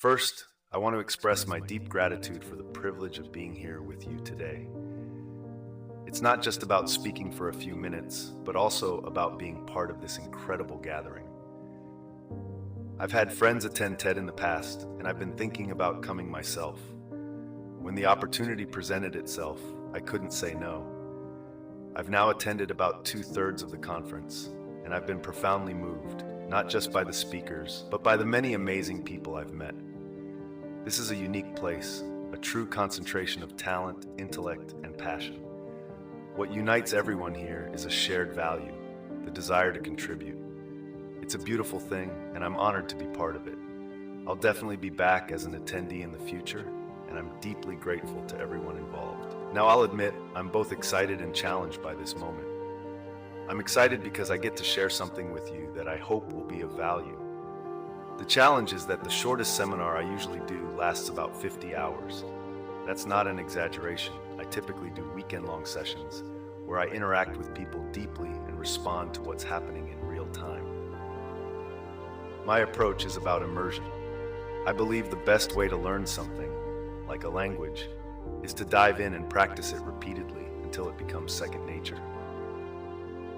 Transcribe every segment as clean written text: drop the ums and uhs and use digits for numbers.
First, I want to express my deep gratitude for the privilege of being here with you today. It's not just about speaking for a few minutes, but also about being part of this incredible gathering. I've had friends attend TED in the past, and I've been thinking about coming myself. When the opportunity presented itself, I couldn't say no. I've now attended about 2/3 of the conference, and I've been profoundly moved, not just by the speakers, but by the many amazing people I've met. This is a unique place, a true concentration of talent, intellect, and passion. What unites everyone here is a shared value, the desire to contribute. It's a beautiful thing, and I'm honored to be part of it. I'll definitely be back as an attendee in the future, and I'm deeply grateful to everyone involved. Now, I'll admit, I'm both excited and challenged by this moment. I'm excited because I get to share something with you that I hope will be of value. The challenge is that the shortest seminar I usually do lasts about 50 hours. That's not an exaggeration. I typically do weekend-long sessions where I interact with people deeply and respond to what's happening in real time. My approach is about immersion. I believe the best way to learn something, like a language, is to dive in and practice it repeatedly until it becomes second nature.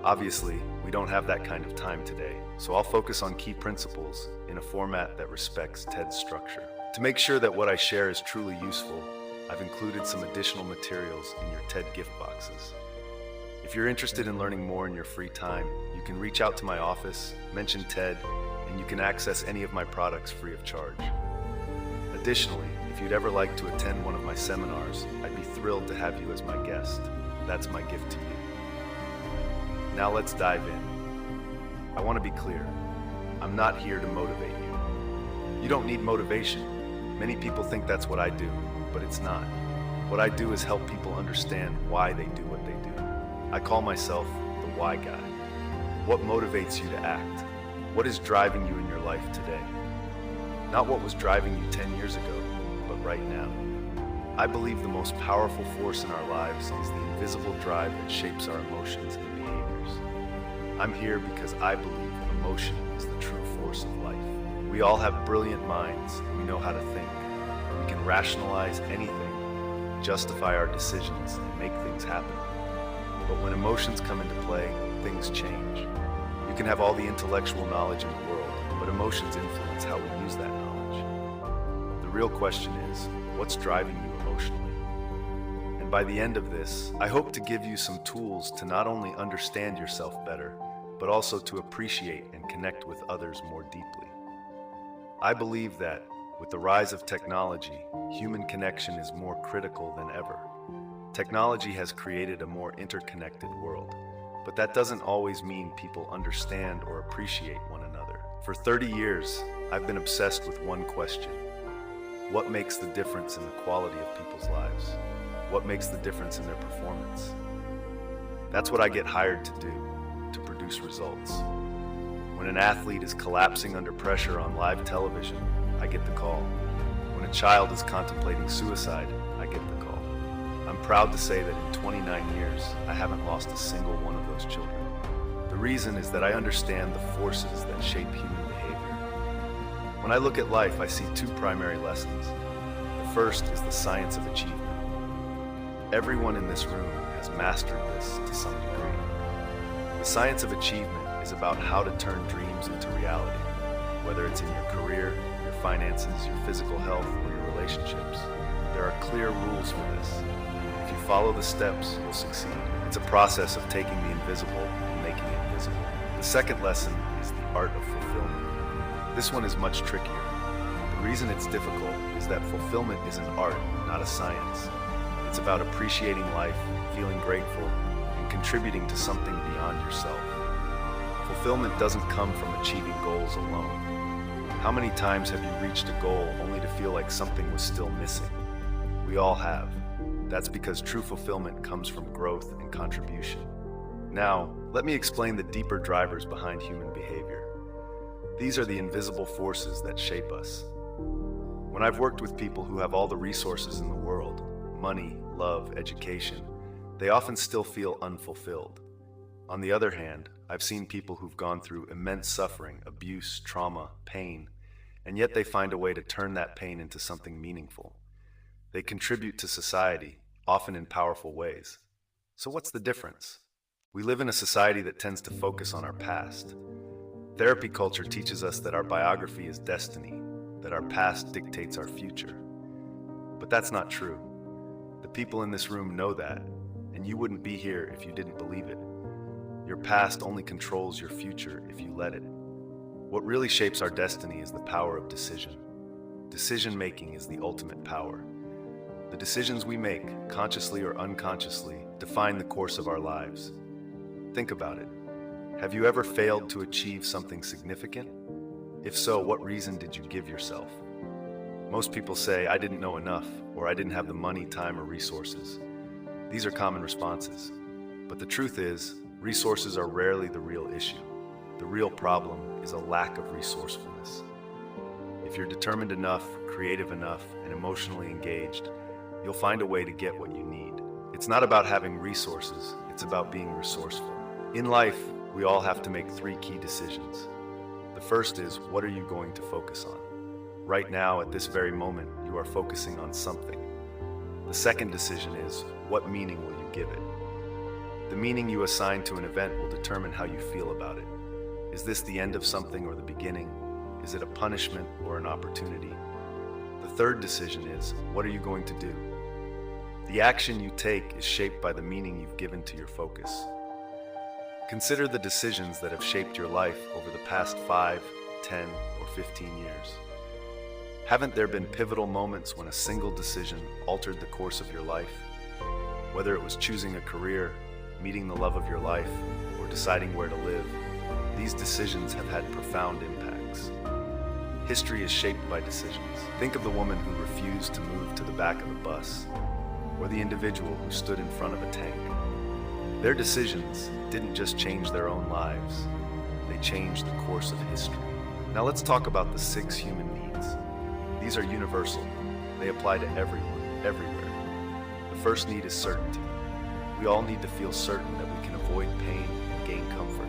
Obviously, we don't have that kind of time today, so I'll focus on key principles in a format that respects TED's structure. To make sure that what I share is truly useful, I've included some additional materials in your TED gift boxes. If you're interested in learning more in your free time, you can reach out to my office, mention TED, and you can access any of my products free of charge. Additionally, if you'd ever like to attend one of my seminars, I'd be thrilled to have you as my guest. That's my gift to you. Now let's dive in. I want to be clear. I'm not here to motivate you. You don't need motivation. Many people think that's what I do, but it's not. What I do is help people understand why they do what they do. I call myself the why guy. What motivates you to act? What is driving you in your life today? Not what was driving you 10 years ago, but right now. I believe the most powerful force in our lives is the invisible drive that shapes our emotions and behaviors. I'm here because I believe emotion is the true force of life. We all have brilliant minds, and we know how to think. We can rationalize anything, justify our decisions, and make things happen. But when emotions come into play, things change. You can have all the intellectual knowledge in the world, but emotions influence how we use that knowledge. The real question is, what's driving you emotionally? And by the end of this, I hope to give you some tools to not only understand yourself better, but also to appreciate and connect with others more deeply. I believe that, with the rise of technology, human connection is more critical than ever. Technology has created a more interconnected world, but that doesn't always mean people understand or appreciate one another. For 30 years, I've been obsessed with one question. What makes the difference in the quality of people's lives? What makes the difference in their performance? That's what I get hired to do, to produce results. When an athlete is collapsing under pressure on live television, I get the call. When a child is contemplating suicide, I get the call. I'm proud to say that in 29 years, I haven't lost a single one of those children. The reason is that I understand the forces that shape human behavior. When I look at life, I see two primary lessons. The first is the science of achievement. Everyone in this room has mastered this to some degree. The science of achievement is about how to turn dreams into reality, whether it's in your career, your finances, your physical health, or your relationships. There are clear rules for this. If you follow the steps, you'll succeed. It's a process of taking the invisible and making it visible. The second lesson is the art of fulfillment. This one is much trickier. The reason it's difficult is that fulfillment is an art, not a science. It's about appreciating life, feeling grateful, and contributing to something beyond yourself. Fulfillment doesn't come from achieving goals alone. How many times have you reached a goal only to feel like something was still missing? We all have. That's because true fulfillment comes from growth and contribution. Now, let me explain the deeper drivers behind human behavior. These are the invisible forces that shape us. When I've worked with people who have all the resources in the world, money, love, education, they often still feel unfulfilled. On the other hand, I've seen people who've gone through immense suffering, abuse, trauma, pain, and yet they find a way to turn that pain into something meaningful. They contribute to society, often in powerful ways. So what's the difference? We live in a society that tends to focus on our past. Therapy culture teaches us that our biography is destiny, that our past dictates our future. But that's not true. The people in this room know that, and you wouldn't be here if you didn't believe it. Your past only controls your future if you let it. What really shapes our destiny is the power of decision. Decision-making is the ultimate power. The decisions we make, consciously or unconsciously, define the course of our lives. Think about it. Have you ever failed to achieve something significant? If so, what reason did you give yourself? Most people say, I didn't know enough, or I didn't have the money, time, or resources. These are common responses. But the truth is, resources are rarely the real issue. The real problem is a lack of resourcefulness. If you're determined enough, creative enough, and emotionally engaged, you'll find a way to get what you need. It's not about having resources, it's about being resourceful. In life, we all have to make 3 key decisions. The first is, what are you going to focus on? Right now, at this very moment, you are focusing on something. The second decision is, what meaning will you give it? The meaning you assign to an event will determine how you feel about it. Is this the end of something or the beginning? Is it a punishment or an opportunity? The third decision is, what are you going to do? The action you take is shaped by the meaning you've given to your focus. Consider the decisions that have shaped your life over the past 5, 10, or 15 years. Haven't there been pivotal moments when a single decision altered the course of your life? Whether it was choosing a career, meeting the love of your life, or deciding where to live, these decisions have had profound impacts. History is shaped by decisions. Think of the woman who refused to move to the back of the bus, or the individual who stood in front of a tank. Their decisions didn't just change their own lives, they changed the course of history. Now let's talk about the 6 human needs. These are universal. They apply to everyone, everywhere. The first need is certainty. We all need to feel certain that we can avoid pain and gain comfort.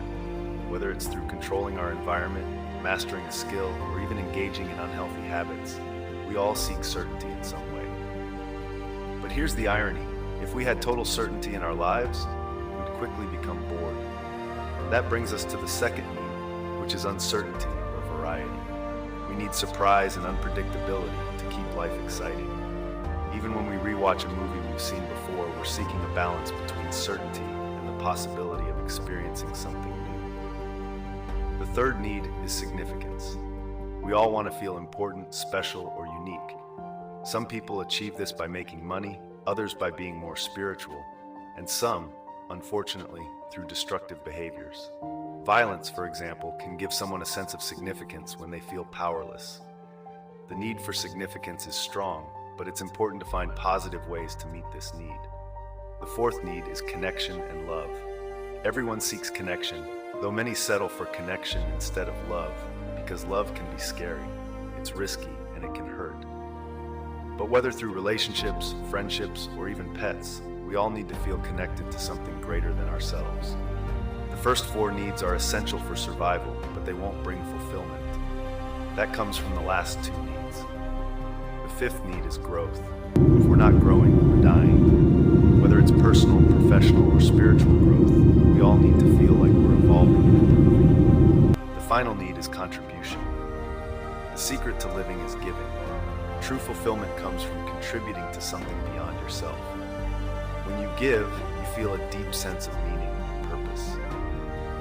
Whether it's through controlling our environment, mastering a skill, or even engaging in unhealthy habits, we all seek certainty in some way. But here's the irony. If we had total certainty in our lives, we'd quickly become bored. That brings us to the second need, which is uncertainty or variety. We need surprise and unpredictability to keep life exciting. Even when we rewatch a movie we've seen before, we're seeking a balance between certainty and the possibility of experiencing something new. The third need is significance. We all want to feel important, special, or unique. Some people achieve this by making money, others by being more spiritual, and some, unfortunately, through destructive behaviors. Violence, for example, can give someone a sense of significance when they feel powerless. The need for significance is strong, but it's important to find positive ways to meet this need. The fourth need is connection and love. Everyone seeks connection, though many settle for connection instead of love, because love can be scary, it's risky, and it can hurt. But whether through relationships, friendships, or even pets, we all need to feel connected to something greater than ourselves. The first 4 needs are essential for survival, but they won't bring fulfillment. That comes from the last 2 needs. The 5th need is growth. If we're not growing, we're dying. Whether it's personal, professional, or spiritual growth, we all need to feel like we're evolving and improving. The final need is contribution. The secret to living is giving. True fulfillment comes from contributing to something beyond yourself. When you give, you feel a deep sense of meaning and purpose.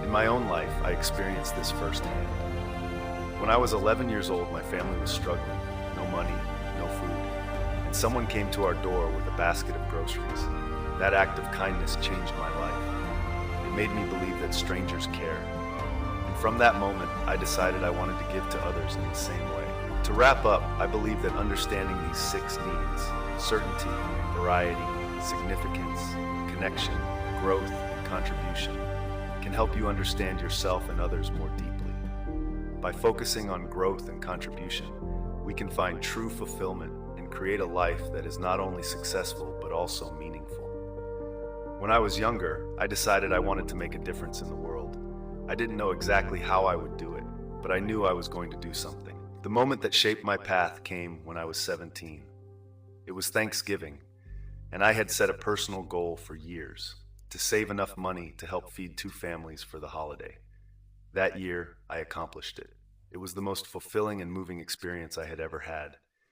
In my own life, I experienced this firsthand. When I was 11 years old, my family was struggling. No money, no food. And someone came to our door with a basket of groceries. That act of kindness changed my life. It made me believe that strangers care. And from that moment, I decided I wanted to give to others in the same way. To wrap up, I believe that understanding these 6 needs, certainty, variety, significance, connection, growth, and contribution, can help you understand yourself and others more deeply. By focusing on growth and contribution, we can find true fulfillment and create a life that is not only successful, but also meaningful. When I was younger, I decided I wanted to make a difference in the world. I didn't know exactly how I would do it, but I knew I was going to do something. The moment that shaped my path came when I was 17. It was Thanksgiving, and I had set a personal goal for years to save enough money to help feed 2 families for the holiday. That year, I accomplished it. It was the most fulfilling and moving experience I had ever had.